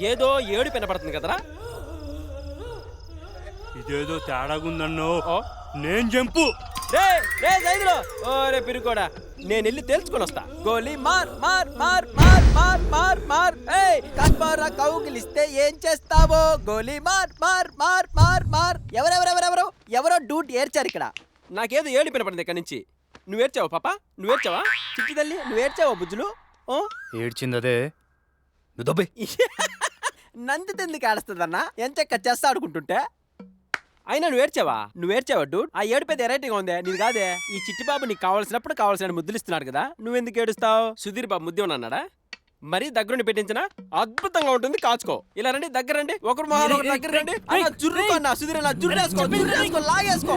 ఏదో ఏడు వినపడుతుంది కదరా. ఇదేదో తేడాగుందన్నో. నేను జంపు. రే సైదులో ఓరే పిరుకోడా, నేను వెళ్ళి తెలుసుకొని వస్తా. గోలీ మార్ మార్ మార్ మార్ మార్ మార్ మార్. కస్పారా కౌగిలిస్తే ఏం చేస్తావో? గోలీ మార్ మార్ మార్ మార్ మార్. ఎవరో డూట్ ఏడ్చారు ఇక్కడ. నాకేదో ఏడు వినపడింది ఇక్కడ నుంచి. నువ్వేడ్చావా పాప? నువ్వేడ్చావా చిట్టి తల్లి? నువ్వేడ్చావా బుజ్జులు? ఏడ్చింది అదే. నందితెందుకు ఆడుస్తుందన్నా ఎంచక్క చెస్ ఆడుకుంటుంటే. అయినా నువ్వేడ్చావా డూడ్? ఆ ఏడు పెద్ద వెరైటీగా ఉందే. నీది కాదే. ఈ చిట్టి బాబు నీకు కావాల్సినప్పుడు కావాల్సిన ముద్దులు ఇస్తున్నాడు కదా, నువ్వెందుకు ఏడుస్తావు? సుధీర్ బాబు ముద్దు అన్నాడా? మరీ దగ్గరుండి పెట్టించిన అద్భుతంగా ఉంటుంది. కాచుకో. ఇలా రండి, దగ్గర రండి. ఒకరు మొహాలు ఒకరు దగ్గర రండి. జుర్రుకో అన్న సుధీర్ అన్న, జుర్రేసుకో లాగేసుకో.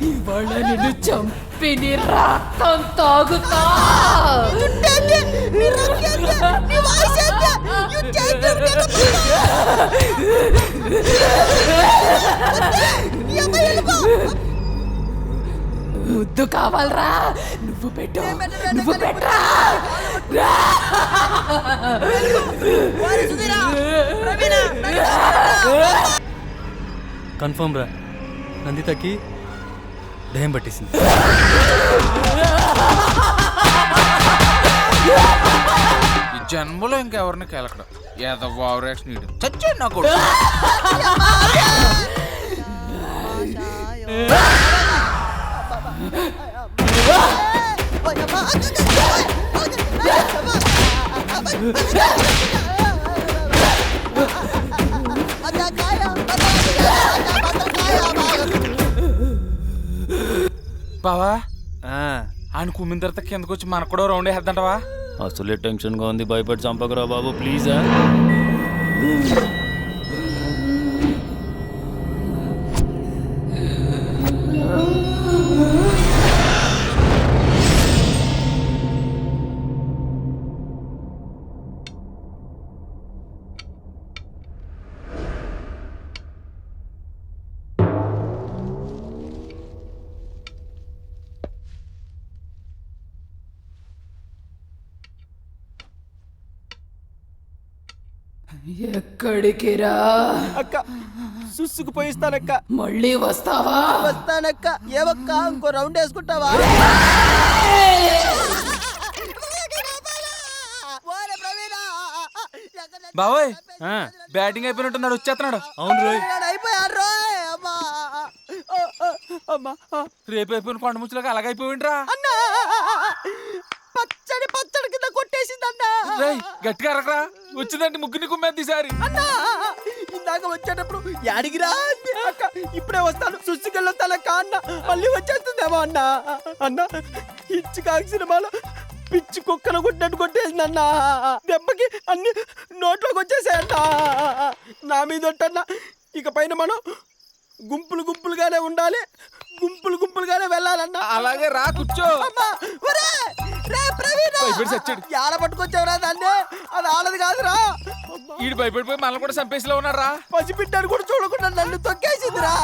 ఇవాళ నిన్ను చంపి నీ రక్తం తాగుతా. ముద్దు కావాలరా? నువ్వు పెట్టు, నువ్వు పెట్టరా. కన్ఫర్మ్ రా, నందితకి దయ్యం పట్టేసింది. ఈ జన్మలో ఇంకెవరిని కెలకడం ఏదో ఓవరాక్షన్ ఇడు చచ్చాడు నా కొడుకు. బావా ఆయన కుమ్మిన తర్వాత కిందకు వచ్చి మనకు కూడా రౌండ్ వేద్దంటవా? అసలే టెన్షన్గా ఉంది, భయపడి చంపకరా బాబు ప్లీజా. ఎక్కడికి రా? అక్క సుసుకు పోయిస్తానక్క. మళ్ళీ వస్తావా? వస్తానక్క. ఏవక్క ఇంకో రౌండ్ వేసుకుంటావా? బావోయ్ బ్యాటింగ్ అయిపోయినట్టున్నాడు, వచ్చేస్తున్నాడు. అవును రోయ్, అయిపోయారు. రేపు అయిపోయిన కొండ ముచ్చులకు అలాగైపోయిండ్రా. పచ్చడి పచ్చడి కింద కొట్టేసిందన్నా. గట్టిగా అరకరా, వచ్చిందంటే ముగ్గురిని కుమ్మేది ఈసారి. ఇందాక వచ్చేటప్పుడు యాడిగిరా అక్క, ఇప్పుడే వస్తాను సుసుకెళ్ళొస్తానక్క అన్న. మళ్ళీ వచ్చేస్తుందేమో అన్న. అన్న ఇచ్చి కాకి సినిమాలో పిచ్చి కుక్కను కొట్టినట్టు కొట్టేసిందన్నా. దెబ్బకి అన్ని నోట్లోకి వచ్చేసాయన్న. నా మీద ఉంటన్నా ఇక పైన మనం గుంపులు గుంపులుగానే ఉండాలి, గుంపులు గుంపులుగానే వెళ్ళాలన్నా. అలాగే రా, కూర్చో. ఆడ పట్టుకొచ్చావురా దాన్ని? అది ఆడది కాదురా. ఈడు భయపడిపోయి మనల్ని కూడా చంపేసిలో ఉన్నారా? పసిబిడ్డను కూడా చూడకుండా నన్ను తొక్కేసిందిరా.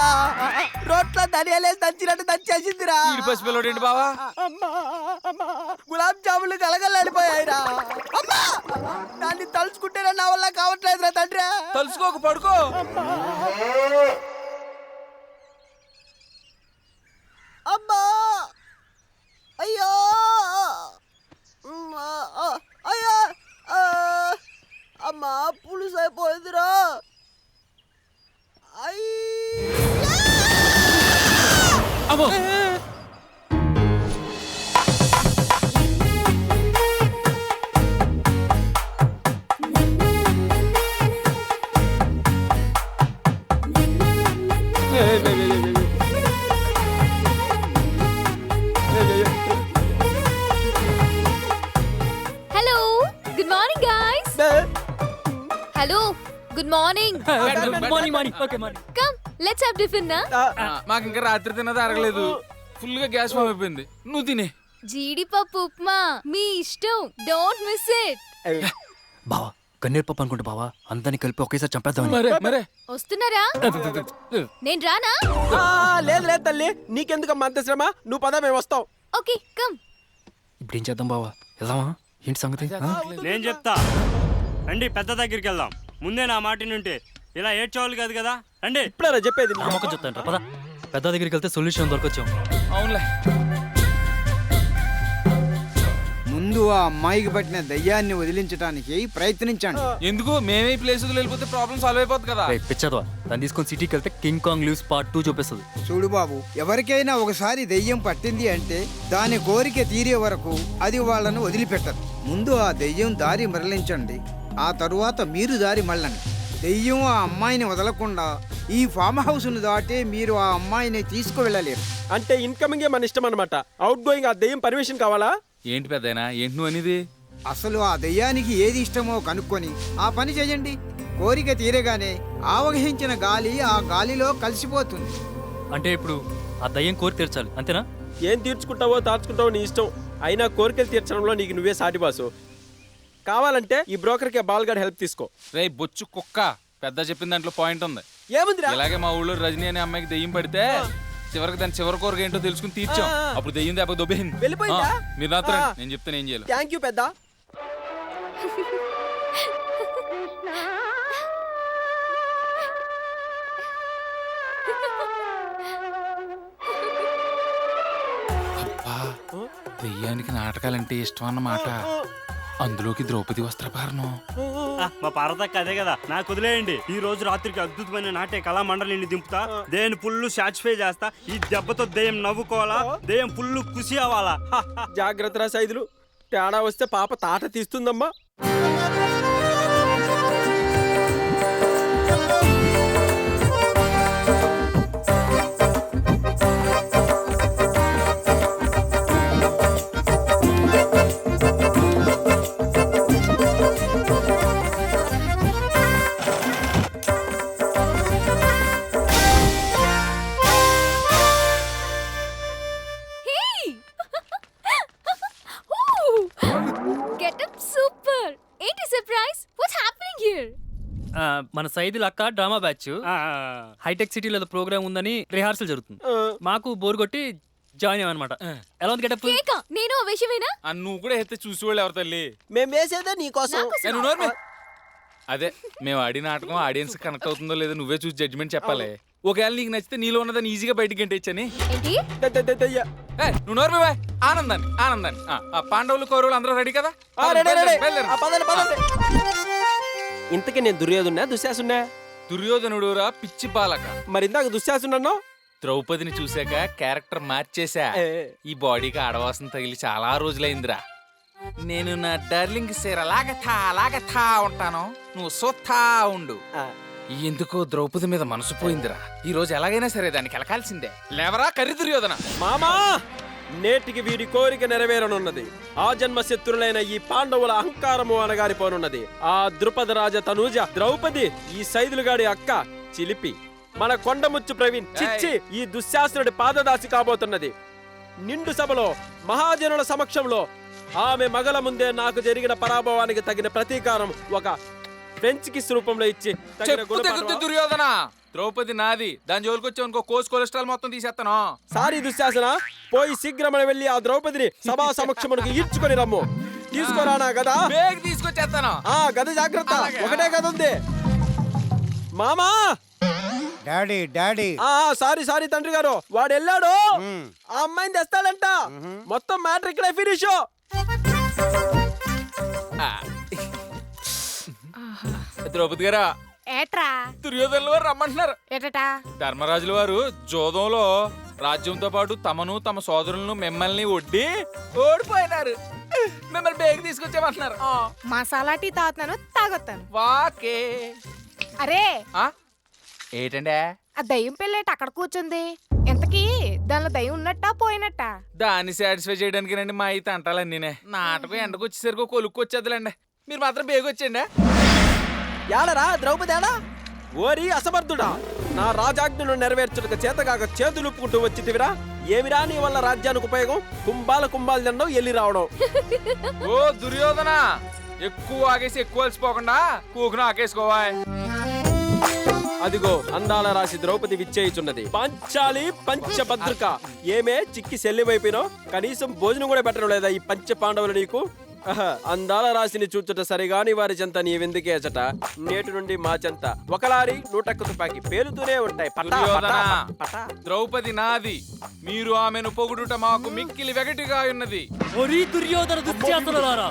రోట్లో ధనియాలేసి దంచినట్టు దంచేసిందిరా. ఈడు పసిపిల్లోడు ఏంటి బావా? గులాబ్ జాములు కలగలడిపోయాయిరా. అమ్మా దాన్ని తలుచుకుంటేనే నా వల్ల కావట్లేదురా తండ్రి. తలుసుకోక పడుకో. అమ్మా అయ్యో అయ్యో అమ్మా పులుసు అయిపోయిందిరా. అమ్మో Hello, good morning. morning. Okay, morning. Come, let's have tiffin na. మాకు ఇంకా రాత్రి తిన్నది అరగలేదు, ఫుల్ గా గ్యాస్ ఫామ్ అయిపోయింది. నువ్వు తినే. జీడిపప్పు ఉప్మా మీ ఇష్టం, డోంట్ మిస్ ఇట్. బావా కన్నీరు పప్పు అనుకుంటా బావా అందరినీ కలిపి ఒకేసారి చంపేద్దామని. మరే మరే వస్తున్నారా? నేను రానా? లేదు లేదు తల్లి, నీకెందుకమ్మా అంత శ్రమ? నువ్వు పద, మేము వస్తాం. Okay come. ఇప్పుడు ఏం చేద్దాం బావా? వెళ్దామా? ఏంటి సంగతి? నేను చెప్తా రండి, పెద్ద దగ్గరికి వెళ్దాం. ముందే నా మాట నుంటే ఇలా ఏడ్చేవాళ్ళు కాదు కదా. రండి. ఇప్పుడే చెప్పేది. నమ్మకం చెప్తాను పద. పెద్ద దగ్గరికి వెళ్తే సొల్యూషన్ దొరకొచ్చాం. అవునులే. ముందు ఆ అమ్మాయికి పట్టిన దయ్యాన్ని వదిలించడానికి ప్రయత్నించండి. ఎందుకు మేమే ఈ ప్లేస్ వెళ్ళిపోతే ప్రాబ్లం సాల్వ్ అయిపోతుంది కదా. పిచ్చదవా, దాన్ని తీసుకొని సిటీకి వెళ్తే కింగ్ కాంగ్ లీవ్స్ పార్ట్ 2 చూపిస్తుంది. చూడు బాబు, ఎవరికైనా ఒకసారి దెయ్యం పట్టింది అంటే దాని కోరిక తీరే వరకు అది వాళ్ళను వదిలిపెట్టదు. ముందు ఆ దెయ్యం దారి మరలించండి, ఆ తరువాత మీరు దారి మళ్ళండి. దెయ్యం ఆ అమ్మాయిని వదలకుండా ఈ ఫామ్ హౌస్ ను దాటే మీరు ఆ అమ్మాయిని తీసుకువెళ్ళలేరు. అంటే ఇన్కమింగే మన ఇష్టం అనమాట. అవుట్ గోయింగ్ ఆ దెయ్యం పర్మిషన్ కావాలా? ఏంటి పెద్దయినా, ఏంటి నువ్వు అనేది? అసలు ఆ దెయ్యానికి ఏది ఇష్టమో కనుక్కొని ఆ పని చేయండి. కోరిక తీరగానే ఆవహించిన గాలి ఆ గాలిలో కలిసిపోతుంది. అంటే ఇప్పుడు ఆ దయ్యం కోరి తీర్చాలి అంతేనా? ఏం తీర్చుకుంటావో తార్చుకుంటావో నీ ఇష్టం. అయినా కోరికలు తీర్చడంలో నీకు నువ్వే సాటి బాసు. కావాలంటే ఈ బ్రోకర్కి బాల్గాడ్ హెల్ప్ తీసుకో. రే బొచ్చు కుక్క, పెద్ద చెప్పిన దాంట్లో పాయింట్ ఉంది. ఏముందిరా? ఇలాగే మా ఊళ్ళో రజనీ అనే అమ్మాయికి దెయ్యం పడితే చివరికి దాని చివరి కోరిక ఏంటో తెలుసుకుని తీర్చాం. అప్పుడు దెయ్యం దెబ్బ దొబ్బేసింది. వెళ్ళిపోయిందా? మీరు నాతో రండి, నేను చెప్తాను ఏం చేయాలి. థ్యాంక్ యూ పెద్ద. దెయ్యానికి నాటకాలంటే ఇష్టం అన్నమాట. అందులోకి ద్రౌపది వస్త్రపారణం. మా పార్వతక్క అదే కదా. నాకు వదిలేయండి. ఈ రోజు రాత్రికి అద్భుతమైన నాట్య కళా మండలిని దింపుతా. దేని ఫుల్ సాటిస్ఫై చేస్తా. ఈ దెబ్బతో దెయ్యం నవ్వుకోవాలా, దెయ్యం ఫుల్ ఖుషి అవ్వాలా. జాగ్రత్త సైదులు, తేడా వస్తే పాప తాట తీస్తుందమ్మా. Getup super. ఏంటి సర్ప్రైజ్? What's happening here? మన సైదుల అక్క డ్రామా బ్యాచ్ హైటెక్ సిటీలో ప్రోగ్రామ్ ఉందని రిహార్సల్ జరుగుతుంది. మాకు బోర్ కొట్టి జాయిన్ అయ్యామన్నమాట. ఎలా ఉంది గెటప్? కేక నేను ఆ విషయమేనా? నువ్వు కూడా ఎత్తే చూసేవాళ్ళు ఎవరు తల్లి? మేము వేసేదే నీకోసం. ఏ, నువ్వు నోర్మే. అదే మేము ఆడి నాటకం ఆడియన్స్ కనెక్ట్ అవుతుందో లేదో నువ్వే చూసి జడ్జ్మెంట్ చెప్పాలి. ఒకవేళ నీకు నచ్చితే నీలో ఉన్నదాన్ని ఈజీగా బయటికి గంటేచ్చని. ఏంటి? నువ్వు నోర్మే బాయ్. ఆనందాన్ని ఆనందాన్ని. పాండవులు కౌరవులు అందరూ రెడీ కదా? ఇంతకీ నేను దుర్యోధున్నా దుశ్శాసున్నా? దుర్యోధనుడు రా పిచ్చి బాలక. మరి ఇందాక దుశ్శాసున్నాను. ద్రౌపదిని చూసాక క్యారెక్టర్ మార్చేసా. ఈ బాడీకి ఆడవాసన తగిలి చాలా రోజులైందిరా. నేను నా డార్లింగ్ సేర లాగతా ఉంటాను, నువ్వు సోత్తా ఉండు. ఎందుకో ద్రౌపది మీద మనసు పోయిందిరా. ఈ రోజు ఎలాగైనా సరే దానికి ఎలకాల్సిందే. లేవరా కర్రి దుర్యోధన. మామా, నేటికి వీడి కోరిక నెరవేరనున్నది. ఆ జన్మ శత్రులైన ఈ పాండవుల అహంకారము అనగారిపోనున్నది. ఆ ద్రుపద రాజ తనూజ ద్రౌపది, ఈ సైదులుగాడి అక్క చిలిపి, మన కొండముచ్చు ప్రవీణ్ చిచ్చి ఈ దుశ్శాసనుడి పాదదాసి కాబోతున్నది. నిండు సభలో మహాజనుల సమక్షంలో ఆమె మగల ముందే నాకు జరిగిన పరాభవానికి తగిన ప్రతీకారం ఒక ఫ్రెంచ్ కిస్ రూపంలో ఇచ్చి దుర్యోధన. ద్రౌపది నాది, దాని జోలికి వచ్చావు అనుకో కోర్స్ కొలెస్ట్రాల్ మొత్తం తీసేస్తాను. సారీ దుశ్శాసన, పోయి శీఘ్రమని వెళ్ళి ఆ ద్రౌపదిని సభా సమక్షమునికి ఈడ్చుకొని రమ్ము. తీసుకోరానా గదా? బేగ్ తీసుకొచ్చేస్తాను. గద జాగ్రత్త, ఒకటే గద ఉంది. మామా, డాడీ డాడీ సారీ తండ్రి గారు, వాడు వెళ్ళాడు. ఆ అమ్మాయిని తెస్తాడంట. మొత్తం మ్యాటర్ ఇక్కడే ఫినిష్. ద్రౌపది గారా, ఏట్రా దుర్యోధనుల వారు రమ్మంటున్నారు. ఏటటా? ధర్మరాజుల వారు జోదంలో రాజ్యంతో పాటు తమను తమ సోదరులను మిమ్మల్ని ఒడ్డి ఓడిపోయినారు. మిమ్మల్ని బేగ్ తీసుకొచ్చామంటున్నారు. మసాలా టీ తాగుతాను, తాగొత్తాను. వాకే. అరే ఏంటండే? ఆ దయ్యం పిల్లేట అక్కడ కూర్చుంది. ఇంతకీ దానిలో దయ్యం ఉన్నట్టా పోయినట్టా? దాన్ని సాటిస్ఫై చేయడానికి రండి మా అయితే అంటాలండి. నేనే నాటకం ఎండకు వచ్చేసరికి కొలుక్కు వచ్చేద్దులండి. మీరు మాత్రం బేగొచ్చండి. ఏడరా ద్రౌపది ఏడా? ఓరి అసమర్థుడా, నా రాజాజ్ఞను నెరవేర్చుటకు చేతగాక చేతులుప్పుకుంటూ వచ్చితివిరా. ఏమిరా నీ వల్ల రాజ్యానికి ఉపయోగం? కుంభాలు తినడం, ఎల్లి రావడం. ఓ దుర్యోధన, ఎక్కువ ఆగేసి ఎక్కువ అలసిపోకుండా కూకును ఆకేసుకోవా. అదిగో అందాల రాశి ద్రౌపది విచ్చేయుచున్నది. పంచాలి పంచభద్రిక. ఏమే చిక్కి శల్యమైపోయినావు? కనీసం భోజనం కూడా పెట్టడం లేదా ఈ పంచ పాండవులు నీకు? అందాల రాశిని చూచుట సరిగాని వారి చెంత నీవెందుకే అచట. నేటి నుండి మా చెంత ఒకలారి 100 తుపాకి పేలుతూనే ఉంటాయి. పటా, పటా, పటా. ద్రౌపది నాది, మీరు ఆమెను పొగుడుట మాకు మిక్కిలి వెగటిగా ఉన్నది. ఒరి దుర్యోధన దుశ్శాసనులారా,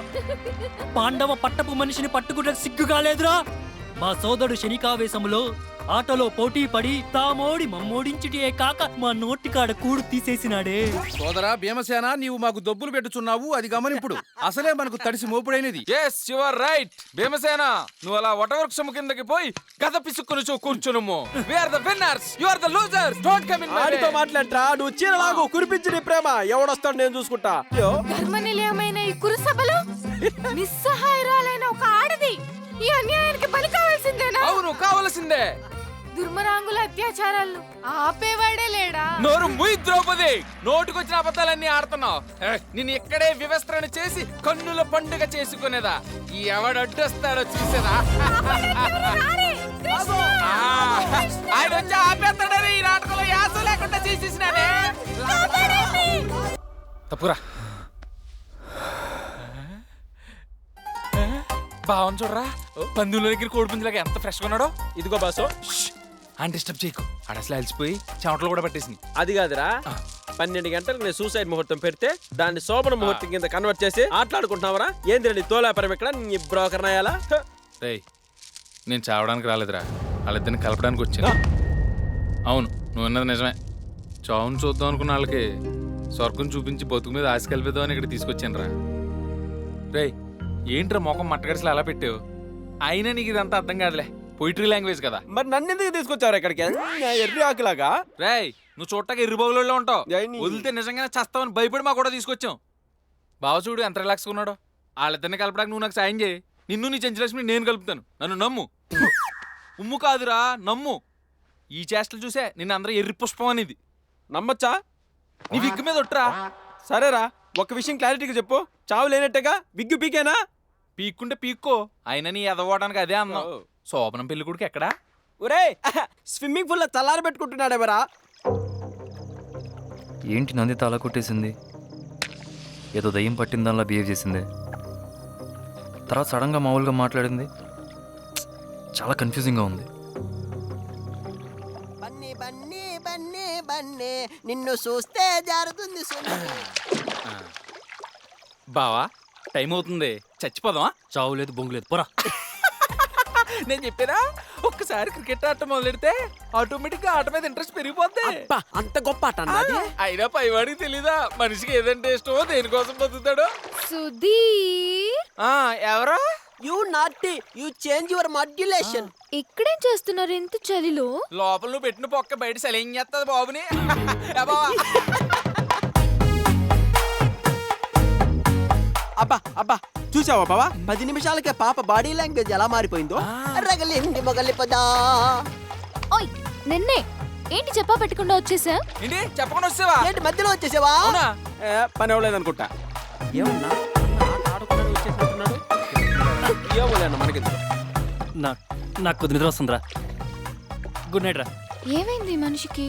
పాండవ పట్టపు మనిషిని పట్టుకుంటే సిగ్గుగా లేదురా? మా సోదరుడు శనికావేశములో ఆటలో పోటీ పడి తామోడి మమ్మోడించుటే కాక మా నోటికాడ కూడు తీసేసినాడే. సోదరా భీమసేన, నీవు మాకు దొబ్బులు పెట్టుచున్నావు, అది గమనింపుడు. అసలే మనకు తడిసి మోపుడైనది. Yes you are right Bhimasena. నువ్వు అలా వటవృక్షము కిందకి పోయి గద పిసుక్కుని కూర్చునుము. We are the winners, you are the losers. Don't come in my way. ఆడితో మాట్లాడరా, నువ్వు చీరలాగు కురిపించి నీ ప్రేమ. ఎవడొస్తాడు నేను చూసుకుంటా. అయ్యో, ధర్మనిలయమైన ఈ కురుసభలో నిస్సహాయరాలైన ఒక ఆడది ఈ అన్యాయానికి బలి కావాల్సిందేనా? అవును, కావలసిందే. దుర్మరాంగుల అత్యాచారాలు ఆపేవాడే లేడా? నోరు ముయ్ ద్రౌపది, నోటుకొచ్చిన అబద్ధాలన్నీ ఆడుతున్నావు. నిన్ను ఇక్కడే వివస్త్రణ చేసి కన్నుల పండుగ చేసుకునేదా. ఈ ఎవడడ్డొస్తాడో చూసేదా. ఆయన వచ్చి ఆపేస్తాడని ఈ నాటకంలో యాస లేకుండా చేసేసినానే. తప్పురా బావని చూడరా, పందుల దగ్గర కోడిపుంజులాగా ఎంత ఫ్రెష్ గా ఉన్నాడో. ఇదిగో బాసో, అని డిస్టర్బ్ చేయకు. ఆడ అసలు అలసిపోయి చెమటలు కూడా పట్టేసింది. అది కాదురా, 12 గంటలకు నేను సూసైడ్ ముహూర్తం పెడితే దాన్ని శోభన ముహూర్తం కింద కన్వర్ట్ చేసి ఆటలాడుకుంటున్నావరా? ఏంది తోలాపరం ఇక్కడ నీ బ్రోకర్ నాయాలా? రేయ్, నేను చావడానికి రాలేదురా, వాళ్ళిద్దరిని కలపడానికి వచ్చాను. అవును, నువ్వు అన్నది నిజమే. చావును చూద్దాం అనుకున్న వాళ్ళకి స్వర్గం చూపించి బతుకు మీద ఆశ కలిపేద్దామని ఇక్కడ తీసుకొచ్చాను రా. రేయ్, ఏంట్రా మొఖం మట్టగడిసలు అలా పెట్టావు? అయినా నీకు ఇదంతా అర్థం కాదులే, పొయిటరీ లాంగ్వేజ్ కదా. మరి నన్ను ఎందుకు తీసుకొచ్చారు ఇక్కడికి? ఎర్రి ఆకులాగా. రేయ్, నువ్వు చూడటానికి ఎర్రిబాగులో ఉంటావు, ఏయ్ వదిలితే నిజంగానే చస్తావని భయపడి మా కూడా తీసుకొచ్చాం. బావ చూడు ఎంత రిలాక్స్గా ఉన్నాడో. వాళ్ళిద్దరిని కలపడానికి నువ్వు నాకు సాయం చేయి. నిన్ను నీ చెంచలక్ష్మి నేను కలుపుతాను. నన్ను నమ్ము. ఉమ్ము కాదురా, నమ్ము. ఈ చేష్టలు చూసే నిన్ను అందరూ ఎర్రి పుష్పం అనేది నమ్మచ్చా? నీ విగ్గు మీద ఒట్టురా. సరేరా, ఒక విషయం క్లారిటీగా చెప్పు. చావు లేనట్టుగా విగ్గు పీకేనా? పీక్కుంటే పీక్కో, అయినా నీ ఎదవడానికి అదే అన్నావు. శోభనం పెళ్లి కొడుకు ఎక్కడా? ఒరే, స్విమ్మింగ్ పూల్ లో చల్లారి పెట్టుకుంటున్నాడేమరా? ఏంటి నంది తల కొట్టేసింది? ఏదో దయ్యం పట్టిన దానిలా బిహేవ్ చేసింది. తర్వాత సడన్గా మామూలుగా మాట్లాడింది. చాలా కన్ఫ్యూజింగ్గా ఉంది. బన్నీ బన్నీ బన్నీ బన్నీ నిన్ను చూస్తే జారుతుంది. బావా, టైం అవుతుంది, చచ్చిపోదామా? చావు లేదు, బొంగు లేదు, పోరా. నేను చెప్పానా, ఒక్కసారి క్రికెట్ ఆట మొదలెడితే ఆటోమేటిక్ గా ఆట మీద ఇంట్రెస్ట్ పెరిగిపోద్ది. అబ్బా, అంత గొప్ప ఆట అన్నా అది? అయినా పైవాడికి తెలీదా మనిషికి ఏదంటే ఇష్టమో దేనికోసం బతుకుతాడో. సుధీర్, ఎవరో యు నాటి యు చేంజ్ యువర్ మాడ్యులేషన్. ఇక్కడేం చేస్తున్నారు ఇంత చలిలో? లోపల నువ్వు పెట్టిన పొక్క బయట సెలైన్ చేస్తుంది బాబుని. బావా, అబ్బా అబ్బా, చూసావా బావా? 10 నిమిషాలకే పాప బాడీ లాంగ్వేజ్ ఎలా మారిపోయిందో. రగలింది మొగలి పదా. ఓయ్, నిన్నే ఏంటి చెప్పా పెట్టకుండా వచ్చేసా? ఏంటి చెప్పకుండా వచ్చావా? ఏంటి మధ్యలో వచ్చేసావా? అవునా? పని అవ్వలేదు అనుకుంటా. ఏమన్నా ఆడుకున్నాడు వచ్చేసినట్టున్నాడు. ఏమోలేనా మనకి. నాకు కొద్ది నిద్ర వస్తుందిరా. గుడ్ నైట్ రా. ఏమైంది ఈ మనిషికి?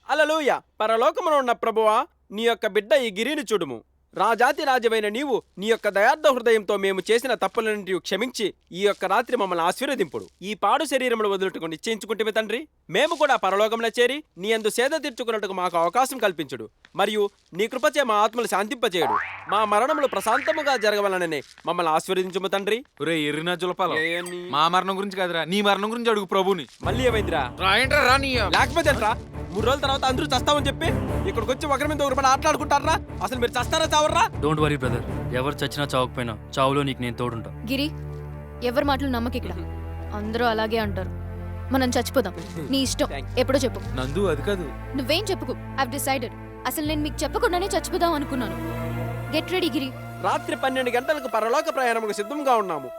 హల్లెలూయా. పరలోకమున ఉన్న ప్రభువా, నీ యొక్క బిడ్డ ఈ గిరిని చూడుము. రాజాతి రాజమైన నీవు నీ యొక్క దయార్థ హృదయంతో మేము చేసిన తప్పులన్నింటి క్షమించి ఈ యొక్క రాత్రి మమ్మల్ని ఆశీర్వదింపుడు. ఈ పాడు శరీరమును వదులుటకు నిశ్చయించుకుంటే తండ్రి, మేము కూడా పరలోకంలో చేరి నీ యందు సేద తీర్చుకున్నట్టుకు మాకు అవకాశం కల్పించుడు. మరియు నీ కృపచే మా ఆత్మలు శాంతింపచేయుడు. మా మరణములు ప్రశాంతముగా జరగవలననే మమ్మల్ని ఆశీర్వదించుము తండ్రి. ఒరే ఎర్రినా జులపాలం, మా మరణం గురించి కాదురా, నీ మరణం గురించి అడుగు ప్రభుని. మళ్ళీ ఏమైందిరా? రాయంట్రా రా. నీ లేకపోతే ఏంట్రా? 3 రోజుల తర్వాత అందరూ చస్తామని చెప్పి ఇక్కడికి వచ్చి ఒకరి మీద ఒకరి పడి ఆటలాడుకుంటారా? అసలు మీరు చస్తారా చావర్రా? డోంట్ వరీ బ్రదర్, ఎవరు చచ్చినా చావకపోయినా చావులో నీకు నేను తోడుంటా. గిరి, ఎవరి మాటలు నమ్మకి ఇక్కడ. అందరూ అలాగే అంటారు. మనం చచ్చిపోదాం. నీ ఇష్టం, ఎప్పుడో చెప్పు. నందు, అది కాదు. నువ్వేం చెప్పుకు. I've decided. అసలు నేను మీకు చెప్పకుండానే చచ్చిపోదాం అనుకున్నాను. గెట్ రెడీ గిరి. రాత్రి 12 గంటలకు పరలోక ప్రయాణముకు సిద్ధంగా ఉన్నాము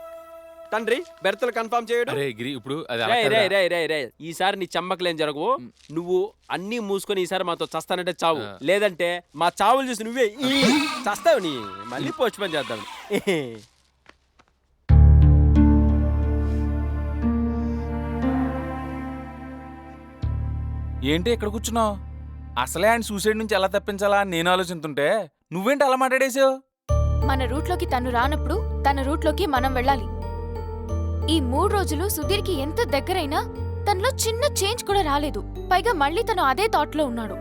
తండ్రి. బెర్తలు కన్ఫర్మ్ చేయడం. అరే గిరి, ఇప్పుడు అది రేయ్ రేయ్ రేయ్ రేయ్ రేయ్, ఈసారి నీ చమ్మకలేం జరగవు. నువ్వు అన్నీ మూసుకొని ఈసారి మాతో చస్తానంటే చావు, లేదంటే మా చావులు చూసి నువ్వే చస్తావు. నీ మళ్ళీ పోస్ట్ పోన్ చేద్దాం. ఏంటి ఇక్కడ కూర్చున్నావు? అసలే ఆయన సూసైడ్ నుంచి ఎలా తప్పించాలా అని నేను ఆలోచిస్తుంటే నువ్వేంటి అలా మాట్లాడేసావు? మన రూట్లోకి తను రానప్పుడు తన రూట్లోకి మనం వెళ్ళాలి. ఈ 3 రోజులు సుధీర్కి ఎంత దగ్గరైనా తనలో చిన్న చేంజ్ కూడా రాలేదు. పైగా మళ్ళీ తను అదే థాట్లో ఉన్నాడు.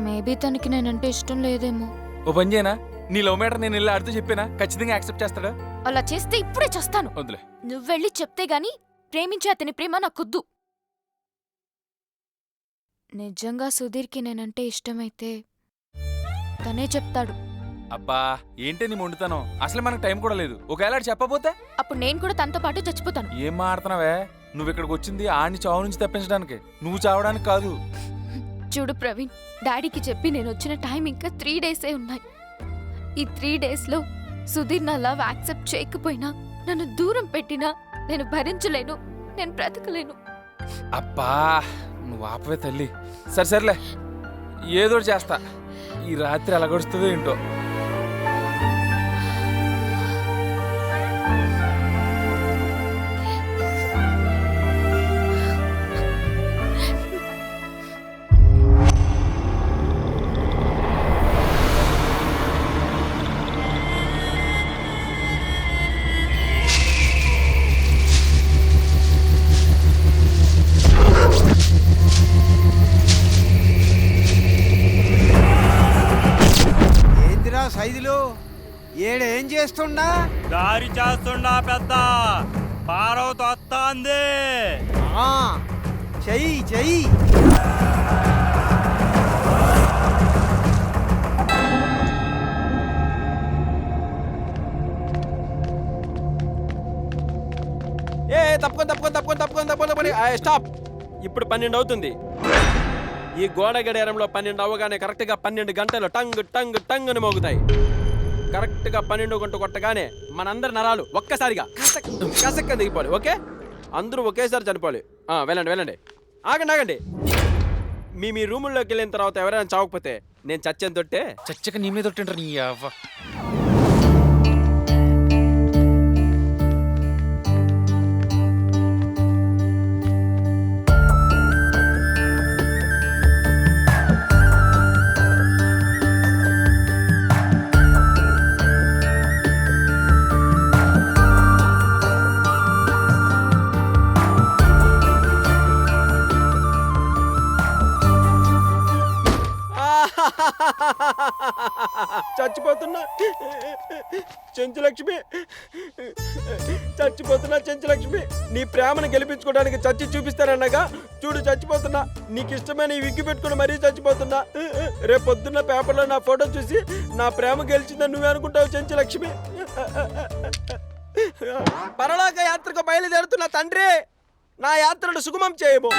మేబీ తనకి నేనంటే ఇష్టం లేదేమో. ఓ పని చేయనా, నీ లవ్ మ్యాటర్ నేను వెళ్ళి ఆడితో చెప్పినా ఖచ్చితంగా యాక్సెప్ట్ చేస్తాడా? అలా చేస్తే ఇప్పుడే చేస్తాను. వద్దులే. నువ్వెళ్ళి చెప్తే గాని ప్రేమించే అతని ప్రేమ నాకొద్దు. నిజంగా సుధీర్కి నేనంటే ఇష్టమైతే తనే చెప్తాడు. అబ్బా ఏంటి నీ మొండుతాను? అసలు మనకు టైం కూడా లేదు. ఒకవేళ ఆడు చెప్పబోతే అప్పుడు నేను కూడా తనతో పాటు చచ్చిపోతాను. ఏం మాడుతున్నావే? నువ్వు ఇక్కడికి వచ్చింది ఆడిని చావు నుంచి తప్పించడానికి, నువ్వు చావడానికి కాదు. చూడు ప్రవీణ్, డాడీకి చెప్పి నేను వచ్చిన టైం ఇంకా 3 డేసే ఉన్నాయి. ఈ 3 డేస్లో సుధీర్ నా లవ్ యాక్సెప్ట్ చేయకపోయినా, నన్ను దూరం పెట్టినా నేను భరించలేను, నేను బ్రతకలేను. అబ్బా నువ్వు ఆపవే తల్లి. సరేలే, ఏదో చేస్తా. ఈ రాత్రి ఎలా గడుస్తుందో ఏంటో. ఏందిరా సైదులు ఏడేం చేస్తుండా? దారి చేస్తుండా పెద్ద పార్వతి వస్తాంది. ఆ, చెయ్యి చెయ్యి. తప్పుకొని స్టాప్. ఇప్పుడు 12 అవుతుంది. ఈ గోడ గడియారంలో 12 అవ్వగానే కరెక్ట్గా 12 గంటలు టంగ్ టంగ్ టంగ్ అని మోగుతాయి. కరెక్ట్గా 12 గంట కొట్టగానే మనందరి నరాలు ఒక్కసారిగా కసక్క దిగిపోవాలి. ఓకే, అందరూ ఒకేసారి చనిపోవాలి. వెళ్ళండి. ఆగండి. మీ రూముల్లోకి వెళ్ళిన తర్వాత ఎవరైనా చావకపోతే నేను చచ్చేంత తొట్టే చచ్చక నీ మీద తొట్టింటారు నీ అవ్వ. చచ్చిపోతున్నా చెంచులక్ష్మి, నీ ప్రేమను గెలిపించుకోవడానికి చచ్చి చూపిస్తానన్నగా చూడు చచ్చిపోతున్నా. నీకు ఇష్టమైన ఈ విగ్గు పెట్టుకుని మరీ చచ్చిపోతున్నా. రేపు పొద్దున్న పేపర్లో నా ఫోటో చూసి నా ప్రేమ గెలిచిందని నువ్వే అనుకుంటావు చెంచులక్ష్మి. పరలోక యాత్రకు బయలుదేరుతున్న తండ్రి, నా యాత్రను సుగమం చేయము.